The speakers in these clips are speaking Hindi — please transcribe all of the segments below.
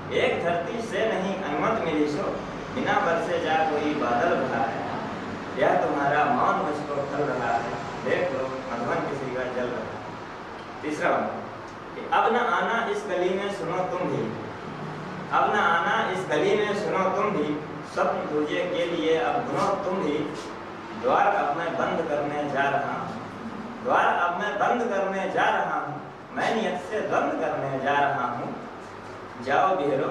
एक धरती से नहीं अनुमत मिली सो, बिना बरसे जा कोई बादल रहा है। यह तुम्हारा मौन मुझको खल रहा है, देख लो मधुबन किसी का जल रहा है। तीसरा वाला कि अब न आना इस गली में सुनो तुम भी, अब न आना इस गली में सुनो तुम भी, स्वप्न तुझे के लिए अब बुनो तुम भी। द्वार अब मैं बंद करने जा रहा हूँ, द्वार अब मैं बंद करने जा रहा हूँ, मैं नियत से बंद करने जा रहा हूँ। जाओ बिहरो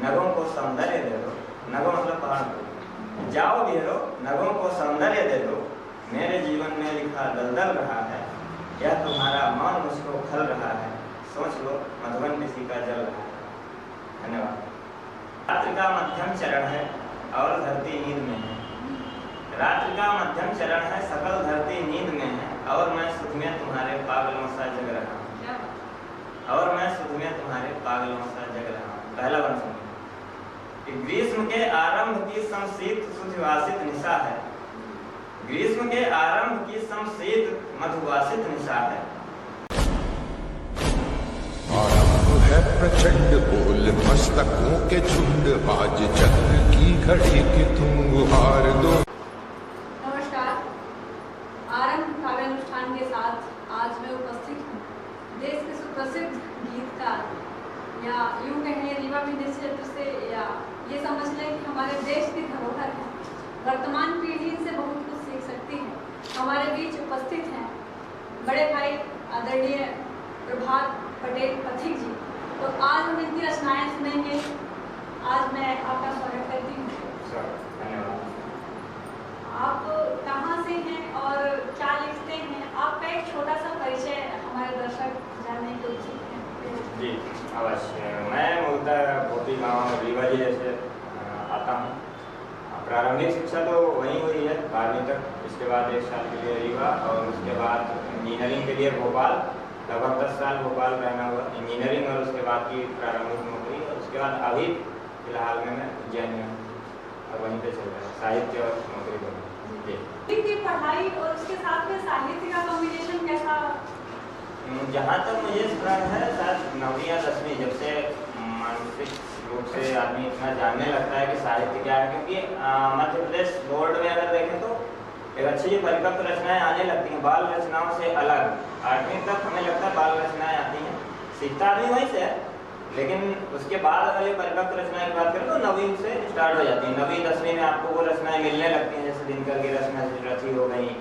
नगों को सौंदर्य दे दो, नगों मतलब पहाड़ को, जाओ बिहरो नगों को सौंदर्य दे दो, मेरे जीवन में लिखा दलदल रहा है। यह तुम्हारा मौन मुझको खल रहा है, सोच लो मधुबन किसी का जल रहा है। धन्यवाद। रात्रि का मध्यम चरण है और धरती नींद में है, रात्रि का मध्यम चरण है सकल धरती नींद में है, और मैं सुध में तुम्हारे पागलों सा जग रहा हूँ, और मैं सुध में तुम्हारे पागलों सा जग रहा हूँ। पहला वर्ण सुनिए कि ग्रीष्म के आरंभ की समशीत सुधिवासित निशा है, ग्रीष्म के आरंभ की समशीत मधुवासित निशा है। है प्रचंड बोल मस्तकों के झुंड, आज चंद्र की घड़ी की तुम गुहार दो। नमस्कार। आरंभ काव्यानुष्ठान के साथ आज मैं उपस्थित हूँ देश के सुप्रसिद्ध गीतकार, या यूँ कहें रीवा विद्या क्षेत्र से, या ये समझ लें कि हमारे देश की धरोहर है। वर्तमान पीढ़ी से बहुत कुछ सीख सकती है। हमारे बीच उपस्थित हैं बड़े भाई आदरणीय प्रभात पटेल पथिक जी। तो आज हम इनकी रचनाएं सुनेंगे। आज मैं आपका स्वागत करती हूँ। धन्यवाद। आप कहाँ से हैं और क्या लिखते हैं? आपका एक छोटा सा परिचय हमारे दर्शक जानने के उचित हैं। जी अवश्य। मैं मूलतः भोपी गाँव रीवा जिले से आता हूँ। प्रारंभिक शिक्षा तो वहीं हुई है 12वीं तक, इसके बाद 1 साल के लिए रीवा, और उसके बाद इंजीनियरिंग के लिए भोपाल, लगभग 10 साल भोपाल रहना हुआ इंजीनियरिंग, और उसके बाद की प्रारंभिक नौकरी, और उसके बाद अभी फिलहाल में मैं उज्जैन में हूँ और वहीं पे चल रहा है साहित्य और नौकरी दोनों। की पढ़ाई और उसके साथ में साहित्य का कॉम्बिनेशन कैसा? जहाँ तक मुझे स्मरण है शायद 9वीं या 10वीं, जब से मानसिक रूप से आदमी इतना जानने लगता है कि साहित्य क्या है, क्योंकि मध्य प्रदेश बोर्ड में अगर देखें तो एक अच्छी परिपक्व रचनाएं आने लगती हैं बाल रचनाओं से अलग। 8वीं तक हमें लगता है बाल रचनाएं आती हैं, सीखता आदमी वहीं से है, लेकिन उसके बाद अगर ये परिपक्व रचनाएं की बात करें तो 9वीं से स्टार्ट हो जाती है। 9वीं 10वीं में आपको वो रचनाएं मिलने लगती हैं, जैसे दिनकर की रचना रथी हो गई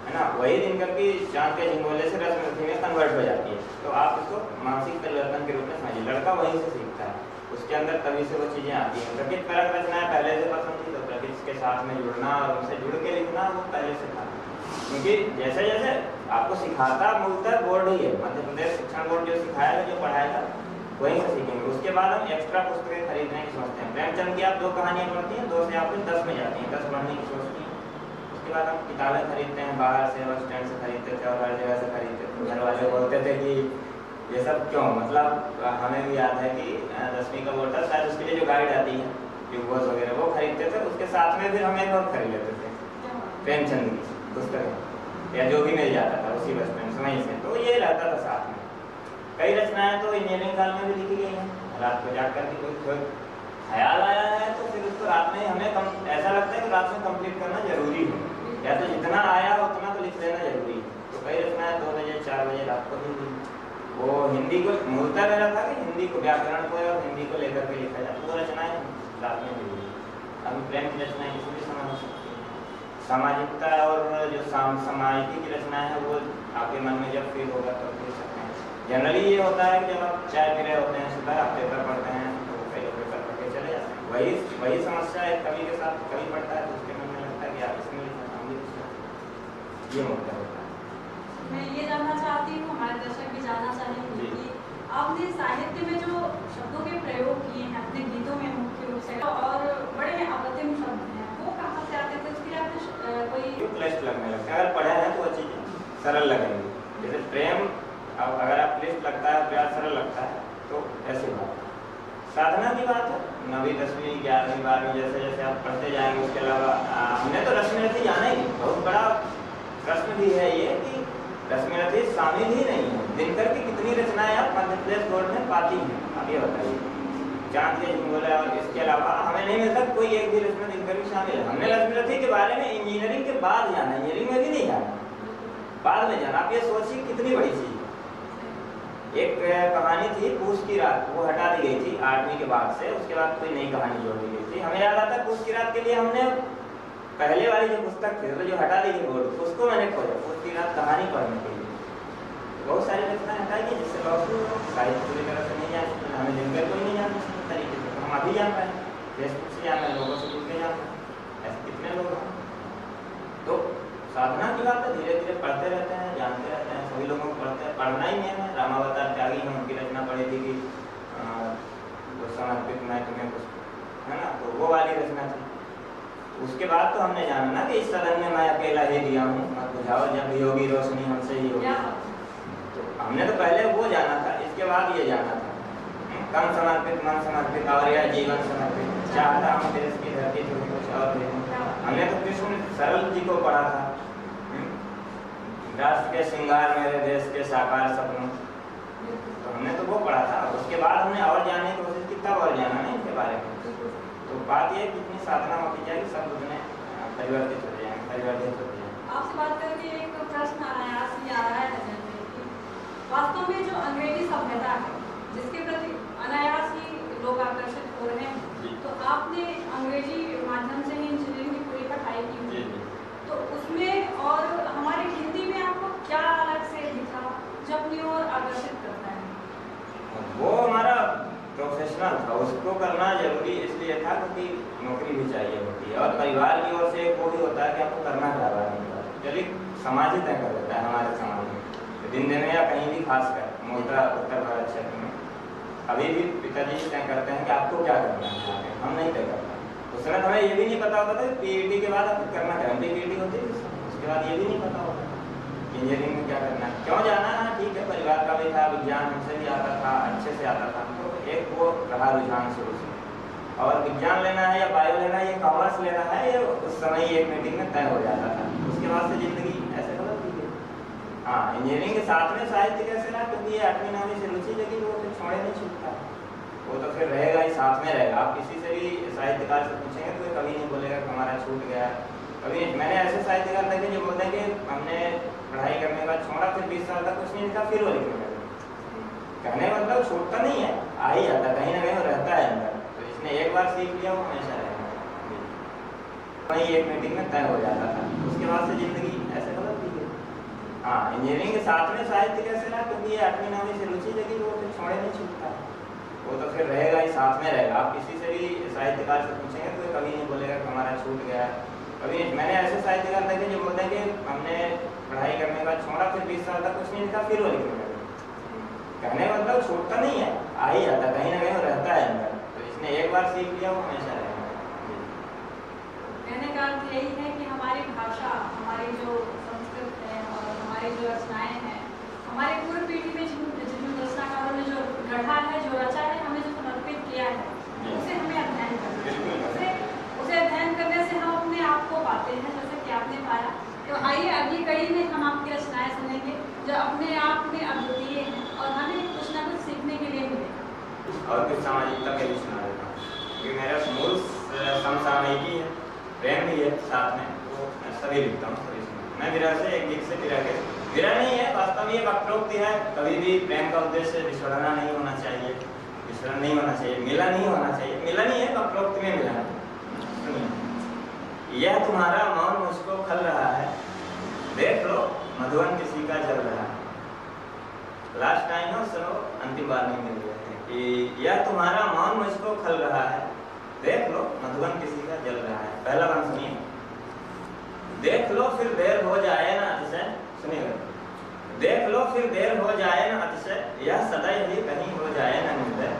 है ना, वही दिनकर की चांद के झिंगोले से रचना में कन्वर्ट हो जाती है। तो आप इसको मानसिक परिवर्तन के रूप में समझिए। लड़का वहीं से सीखता है, उसके अंदर तभी से वो चीज़ें आती हैं। प्रकृति परक रचनाएं पहले से पसंद थी, तो प्रकृति के साथ में जुड़ना और उनसे जुड़ के लिखना वो पहले से था, क्योंकि जैसे जैसे आपको सिखाता मूलतः बोर्ड ही है, मध्य प्रदेश शिक्षण बोर्ड जो सिखाएगा जो पढ़ाएगा वहीं से सीखेंगे। उसके बाद हम एक्स्ट्रा पुस्तकें खरीदने की सोचते हैं। प्रेमचंद की आप 2 कहानियाँ पढ़ती हैं, 2 से आप 10 में जाती हैं, 10 पढ़ने की सोचती हैं। उसके बाद हम किताबें खरीदते हैं, बाहर से बस स्टैंड से खरीदते थे और हर जगह से खरीदते थे। घर वाले बोलते थे कि ये सब क्यों, मतलब हमें भी याद है कि 10वीं का बोर्ड था, शायद उसके लिए जो गाइड आती है ट्यूबोस वगैरह वो खरीदते थे, उसके साथ में फिर हम एक और खरीद लेते थे प्रेमचंद की पुस्तकें, या जो भी मिल जाता था उसी बस स्टैंड से वहीं से, तो ये रहता था साथ में। कई रचनाएं तो इंजीनियरिंग काल में भी लिखी गई हैं। रात को जाग करके कोई ख्याल आया है तो फिर उसको रात में हमें ऐसा लगता है कि रात में कंप्लीट करना जरूरी है, या तो जितना आया उतना तो लिख लेना जरूरी है। तो कई रचनाएं 2 बजे 4 बजे रात को भी वो हिंदी को मूलतः मेरा था कि हिंदी को, व्याकरण को और हिंदी को लेकर के लिखा जाए, वो रचनाएं रात में मिली। अभी प्रेम की रचनाएं किसी भी समय हो सकती है। सामाजिकता और जो सामाजिक की रचनाएं हैं वो आपके मन में जब फील होगा तो लिख सकते हैं। जनरली ये होता है कि जब आप चाय पी रहे होते हैं, सुबह आप पेपर पढ़ते हैं, तो कई लोग पेपर पढ़ के चले जाते हैं। वही समस्या एक कवि के साथ कवि पढ़ता है तो उसके मन में लगता है कि आप इसमें लिखना चाहूँगी, ये मुद्दा होता है। मैं ये जानना चाहती हूँ, हमारे दर्शक भी जानना चाहेंगे कि आपने साहित्य में जो शब्दों के प्रयोग किए हैं अपने गीतों में मुख्य रूप से, और बड़े अप्रतिम शब्द हैं, वो कहाँ से आते थे? उसके लिए आपने कोई क्लिष्ट लगने लगता है। अगर पढ़े हैं तो वो चीज़ें सरल लगेंगी। जैसे प्रेम, अब अगर आप क्लिष्ट लगता है, प्यार सरल लगता है, तो ऐसी बात साधना की बात है। 9वीं 10वीं 11वीं 12वीं जैसे जैसे आप पढ़ते जाएंगे, उसके अलावा हमने तो रश्मि रथी जाना ही, बहुत बड़ा प्रश्न भी है ये कि रश्मि रथी शामिल ही नहीं है। दिनकर की कितनी रचनाएं आप मध्य प्रदेश बोर्ड में पाती हैं, आप ये बताइए। चांद के झुंगोला और इसके अलावा हमें नहीं मिलता कोई एक भी रस्म दिनकर भी शामिल है। हमने लक्ष्मी रथी के बारे में इंजीनियरिंग के बाद जाना, इंजीनियरिंग में भी नहीं जाना, बाद में जाना। आप ये सोचिए कितनी बड़ी चीज। एक कहानी थी पूस की रात, वो हटा दी गई थी 8वीं के बाद से, उसके बाद कोई नई कहानी जोड़ दी गई थी। हमें याद आता है पूस की रात के लिए हमने पहले वाली जो पुस्तक थी तो जो हटा दी गई बोर्ड, उसको मैंने खोजा पूस की रात कहानी पढ़ने के लिए। बहुत सारी रचनाएं हटाई गई जिससे लोग साहित्य पूरी तरह से नहीं जान सकते। हमें दिनकर कोई नहीं जानते इस तरीके से, हम अभी जान पाए, फेसबुक से जान पाए, लोगों से पूछने जान पाए, ऐसे कितने लोग हैं। तो साधना की बात है, धीरे धीरे पढ़ते रहते हैं, जानते रहते हैं, सभी लोगों को पढ़ते हैं, पढ़ना ही मेन है। रामावतार त्यागी हैं, उनकी रचना पढ़ी थी कि समर्पित मैं तुम्हें कुछ, है ना, तो वो वाली रचना थी। उसके बाद तो हमने जाना ना कि इस सदन में मैं अकेला ही दिया हूँ, मत बुझाओ जब भी होगी रोशनी हमसे ही होगी। तो हमने तो पहले वो जाना था, इसके बाद ये जाना था तन समर्पित मन समर्पित और यह जीवन समर्पित, चाहता हूँ देश की धरती तुम्हें कुछ और दे। हमने तो कृष्ण सरल जी को पढ़ा था, राष्ट्र के श्रृंगार मेरे देश के साकार सपनों, तो हमने तो वो पढ़ा था। उसके बाद हमने और जानने की कोशिश की, तब और जाना नहीं इनके बारे में। तो बात ये कितनी साधना होती जाएगी, सब उसमें परिवर्तित हो जाएंगे, परिवर्तित हो जाएंगे। आपसे बात करके एक प्रश्न आयास ही आ रहा है नजर में कि वास्तव में जो अंग्रेजी सभ्यता है जिसके प्रति अनायास ही लोग आकर्षित हो रहे हैं, तो आपने अंग्रेजी माध्यम से ही इंजीनियरिंग की पूरी पढ़ाई की हुई, तो उसमें और हमारे हिंदी में आपको क्या अलग से दिखा जो अपनी ओर आकर्षित करता है? वो हमारा प्रोफेशनल था, उसको करना जरूरी इसलिए था क्योंकि नौकरी भी चाहिए होती है और परिवार की ओर से वो भी होता है कि आपको करना क्या है। चलिए समाज ही तय कर देता है हमारे समाज में, दिन दिन में या कहीं भी, खासकर मोटा उत्तर भारत क्षेत्र में अभी भी पिताजी तय करते हैं कि आपको क्या करना है, हम नहीं तय करते। उस समय हमें ये भी नहीं पता होता था कि पीएचडी के बाद आपको करना क्या है, पीएचडी होती है उसके बाद ये भी नहीं पता होता इंजीनियरिंग में क्या करना है, क्यों जाना है। ठीक है, परिवार का भी था, विज्ञान हमसे भी आता था, अच्छे से आता था, तो एक वो रहा रुझान शुरू से। और विज्ञान लेना है या बायो लेना है या कॉमर्स लेना है, ये उस समय एक मीटिंग में तय हो जाता था। उसके बाद से जिंदगी ऐसे बदल दी गई। हाँ, इंजीनियरिंग के साथ में साहित्य कैसे रहा, क्योंकि ये 8वीं 9वीं से रुचि लगी, वो फिर छोड़े नहीं छूटता, वो तो फिर रहेगा ही, साथ में रहेगा। आप किसी से भी साहित्यकार से पूछेंगे तो कभी नहीं बोलेगा कि हमारा छूट गया, कभी। मैंने ऐसे साहित्यकार देखे जो बोलते हैं कि हमने पढ़ाई करने के बाद छोड़ा, फिर 20 साल तक कुछ नहीं लिखा, फिर वो लिखने लगे। कहने का मतलब छूटता नहीं है, आ ही जाता, कहीं ना कहीं रहता है अंदर। तो इसने एक बार सीख लिया, वो हमेशा रहेगा। वही एक मीटिंग में तय हो जाता था, उसके बाद से जिंदगी ऐसे बदल दी गई। हाँ, इंजीनियरिंग के साथ में साहित्य कैसे रहा, क्योंकि ये 8वीं 9वीं से रुचि लगी, वो फिर छोड़े नहीं छूटता, वो तो फिर रहेगा ही, साथ में रहेगा। आप किसी से भी साहित्यकार से पूछेंगे तो कभी नहीं बोलेगा कि हमारा छूट गया, कभी। मैंने ऐसे साहित्यकार देखे जो बोलते हैं कि हमने पढ़ाई करने के बाद छोड़ा, फिर 20 साल तक कुछ नहीं लिखा, फिर वो लिखने लगे। कहने का मतलब छूटता नहीं है, आ ही जाता, कहीं ना कहीं रहता है अंदर। तो इसने एक बार सीख लिया, वो हमेशा रहेगा। कहने का अर्थ यही है कि हमारी भाषा, हमारी जो संस्कृत है और हमारी जो रचनाएं हैं, हमारे पूर्व पीढ़ी में जिन रचनाकारों ने जो गढ़ा है, जो रचा है, हमें जो समर्पित किया है, उसे हमें अध्ययन करना है। उसे अध्ययन करने से हम अपने आप को पाते हैं, जैसे कि आपने पाया। तो आइए अगली कड़ी में हम आपकी रचनाएं सुनेंगे जो अपने आप में अद्वितीय हैं और हमें कुछ ना कुछ सीखने के लिए मिलेगा। और कुछ सामाजिकता के लिए सुना देता हूँ, क्योंकि मेरा मूल समसामयिकी है, प्रेम भी है साथ में, तो मैं सभी लिखता हूँ। मैं विरह से एक गीत से विरह के, विरह नहीं है वास्तव में, ये वक्रोक्ति है। कभी भी प्रेम का उद्देश्य विछड़ना नहीं होना चाहिए, विछड़न नहीं होना चाहिए, मिलन नहीं होना चाहिए। मिलन ही है, वक्रोक्ति में मिलन। यह तुम्हारा मौन मुझको खल रहा है, देख लो मधुबन किसी का जल रहा है। लास्ट टाइम हो, सुनो, अंतिम बार नहीं मिल रहे हैं कि यह तुम्हारा मौन मुझको खल रहा है, देख लो मधुबन किसी का जल रहा है। पहला बार सुनिए, देख लो फिर देर हो जाए ना अतिशय, सुनिएगा, देख लो फिर देर हो जाए ना अतिशय, यह सदैव ही कहीं हो जाए ना निर्दय,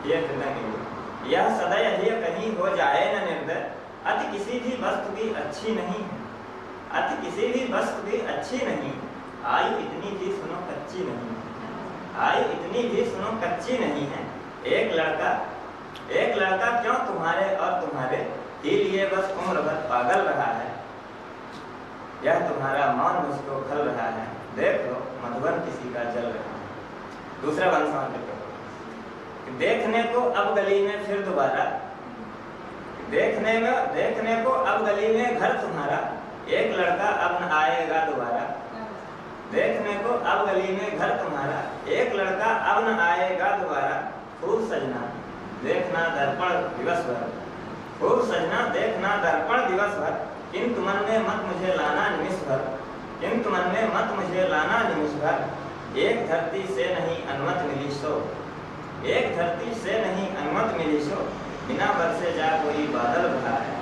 यह हृदय नहीं, यह सदैव ही कहीं हो जाए ना निर्दय। अति किसी भी वस्तु की अच्छी नहीं है, अति किसी भी वस्तु की अच्छी नहीं, आयु इतनी भी सुनो कच्ची नहीं, आयु इतनी भी सुनो कच्ची नहीं है। एक लड़का क्यों तुम्हारे और तुम्हारे ही लिए बस उम्र भर पागल रहा है, यह तुम्हारा मौन मुझको खल रहा है, देख लो मधुबन किसी का जल रहा है। दूसरा वंश देखने को अब गली में फिर दोबारा, देखने को अब गली में घर तुम्हारा, एक लड़का अब न आएगा दोबारा। देखने को अब गली में घर तुम्हारा, एक लड़का अब न आएगा दोबारा। खूब सजना देखना दर्पण दिवस भर, खूब सजना देखना दर्पण दिवस भर। किंतु मन में मत मुझे लाना निमिष भर, किंतु मन में मत मुझे लाना निमिष भर। एक धरती से नहीं अनुमत मिली सो, एक धरती से नहीं अनुमत मिली सो। बिना बरसे जा कोई बादल रहा है,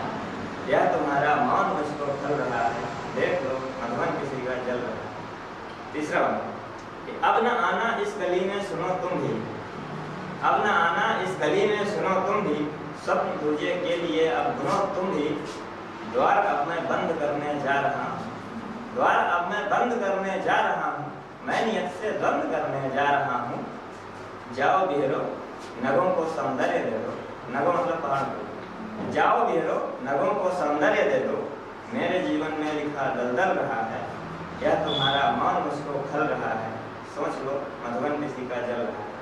यह तुम्हारा मौन मुझको खल रहा है। देख लो मधुबन किसी का जल रहा है। तीसरा कि अब न आना इस गली में सुनो तुम भी, अब न आना इस गली में सुनो तुम भी। स्वप्न तुझे के लिए अब बुनो तुम भी। द्वार अब मैं बंद करने जा रहा हूँ, द्वार अब मैं बंद करने जा रहा हूँ। मैं नियत से द्वंद करने जा रहा हूँ। जाओ बिहरो नगों को सौंदर्य दे दो, नगों मतलब पहाड़ को। जाओ बिहरो नगों को सौंदर्य दे दो। मेरे जीवन में लिखा दलदल रहा है, यह तुम्हारा मौन मुझको खल रहा है। सोच लो मधुबन किसी का जल रहा है।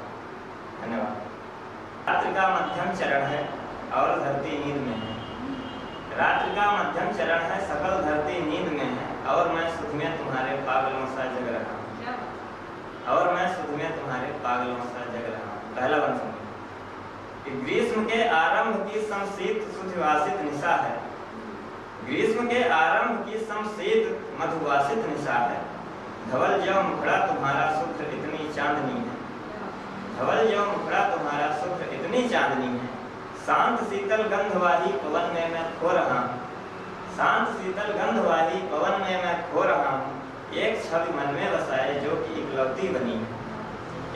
धन्यवाद। रात्रि का मध्यम चरण है और धरती नींद में है, रात्रि का मध्यम चरण है सकल धरती नींद में है। और मैं सुध में तुम्हारे पागलों सा जग रहा हूँ, और मैं सुध में तुम्हारे पागलों सा जग रहा हूँ। पहला वंश कि ग्रीष्म के आरंभ की समशीत सुधिवासित निशा है, ग्रीष्म के आरंभ की समशीत मधुवासित निशा है। धवल ज्यों मुखड़ा तुम्हारा शुक्र इतनी चांदनी है, धवल ज्यों मुखड़ा तुम्हारा शुक्र इतनी चांदनी है। शांत शीतल गंधवाही पवन में मैं खो रहा हूँ, शांत शीतल गंधवाही पवन में मैं खो रहा हूँ। एक छवि मन में बसाए जो कि इकलौती बनी है,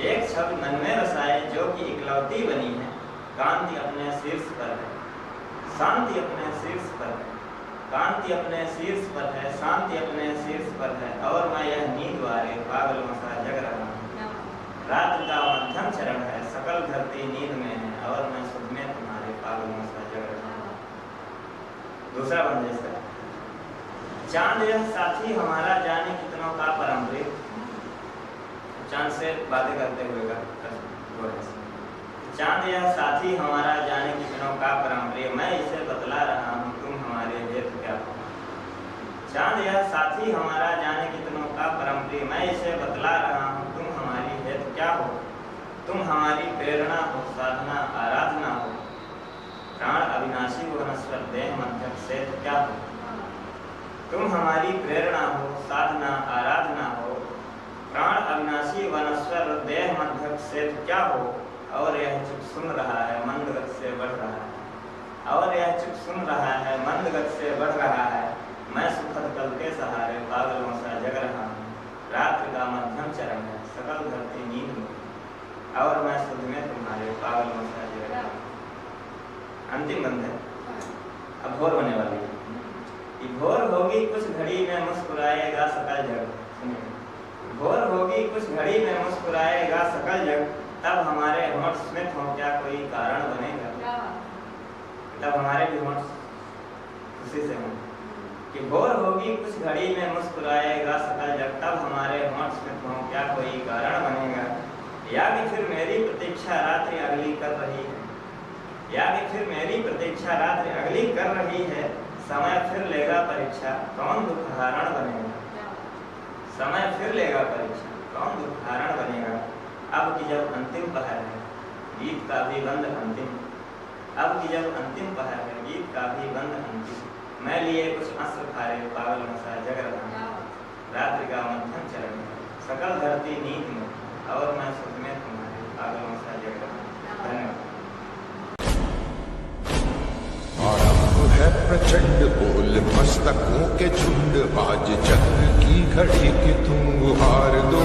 एक छवि मन में बसाए जो कि इकलौती बनी है। कांति अपने शीर्ष पर है, शांति अपने शीर्ष पर है, कांति अपने शीर्ष पर है, शांति अपने शीर्ष पर है। और मैं यह नींद वाले पागलों सा जग रहा हूँ। रात्रि का मध्यम चरण है सकल धरती नींद में है, और मैं सुध में तुम्हारे पागलों सा जग रहा हूँ। दूसरा बंद इसका चांद यह साथी हमारा जाने कितनों का परम प्रिय। चांद से बातें करते हुए का चांद यह साथी हमारा जाने कितनों का परम प्रिय। मैं इसे बतला रहा हूँ तुम हमारे हेतु क्या हो। चांद यह साथी हमारा जाने कितनों का परम प्रिय। मैं इसे बतला रहा हूँ तुम हमारी हेतु क्या हो। तुम हमारी प्रेरणा हो, साधना आराधना हो। प्राण अविनाशी हो, नश्वर देह मध्यक से क्या हो। तुम हमारी प्रेरणा हो, साधना आराधना हो। प्राण अविनाशी व नश्वर देह मध्यक से क्या हो। और यह चुप सुन रहा है मंद गति से बढ़ रहा है, और यह चुप सुन रहा है मंद गति से बढ़ रहा है। मैं सुखद कल के सहारे पागलों सा जग रहा हूँ। रात्रि का मध्यम चरण है सकल धरती नींद में, और मैं सुध में तुम्हारे पागलों सा जग रहा हूँ। अंतिम बंद है, अब भोर होने वाली है। कि भोर होगी कुछ घड़ी में मुस्कुराएगा सकल जग, भोर होगी कुछ घड़ी में मुस्कुराएगा सकल जग। तब हमारे होंठ स्मित हों क्या कोई कारण बनेगा, तब हमारे भी होंठ खुशी से हों। कि भोर होगी कुछ घड़ी में मुस्कुराएगा सकल जग। तब हमारे होंठ स्मित हों क्या कोई कारण बनेगा। या कि फिर मेरी प्रतीक्षा रात्रि अगली कर रही है, या कि फिर मेरी प्रतीक्षा रात्रि अगली कर रही है। समय फिर लेगा परीक्षा कौन दुख हारण बनेगा, समय फिर लेगा परीक्षा कौन दुख हारण बनेगा। अब की जब अंतिम पहर है गीत का भी बंद अंतिम, अब की जब अंतिम पहर है गीत का भी बंद अंतिम। मैं लिए कुछ अस्त्र खारे पागलों सा जग रहा हूँ। रात्रि का मध्यम चरण है सकल धरती नींद में, और मैं सुध में तुम्हारे पागलों सा जग रहा हूँ। धन्यवाद। आरंभ है प्रचंड बोल मस्तकों के झुंड, आज चक्र की घड़ी कि तुम गुहार दो।